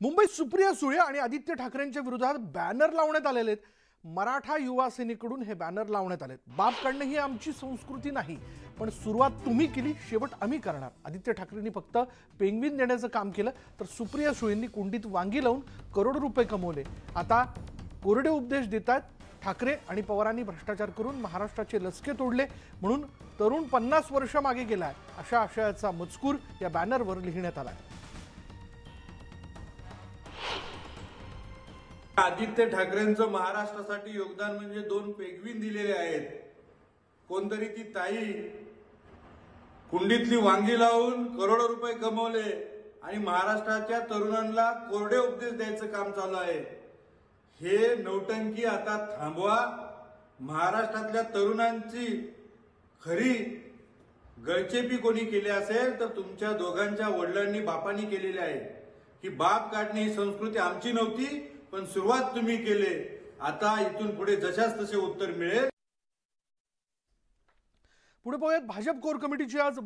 मुंबईत सुप्रिया सुळे आणि आदित्य ठाकरेंच्या विरोधात बॅनर लावण्यात आलेले आहेत। मराठा युवा सेनेकडून हे बॅनर लावण्यात आलेत। बाप काढणे ही आमची संस्कृती नाही, पण सुरुवात तुम्ही केली, शेवट आम्ही करणार। आदित्य ठाकरेंनी फक्त पेंग्विन देण्याचं काम केलं, तर सुप्रिया सुळेंनी कुंडीत वांगी लावून करोडो रुपये कमवले। आता कोरडे उपदेश देतात। ठाकरे आणि पवारांनी भ्रष्टाचार करून महाराष्ट्राचे लसके तोडले, म्हणून तरुण 50 वर्ष मागे गेलाय, अशा आशयाचा मजकूर या बॅनरवर लिहिण्यात आलाय। आदित्य ठाकरेंचं महाराष्ट्रासाठी योगदान म्हणजे 2 पेंग्विन दिलेले आहेत। कोणतरी ती ताई कुंडीतली वांगी लावून करोडो रुपये कमवले आणि महाराष्ट्राच्या तरुणांना कोरडे उपदेश द्यायचं काम चालू आहे। हे नौटंकी आता थांबवा। महाराष्ट्रातल्या तरुणांची खरी गळचेपी कोणी केली असेल तर तुमच्या दोघांच्या वडिलांनी बापांनी केलेली आहे। की बाप काढणे ही संस्कृती आमची नव्हती, पण सुरुवात तुम्ही केले। आता इथून पुढे जशास तसे उत्तर मिळेल। पुढे पाहूयात भाजप कोर कमिटीची आज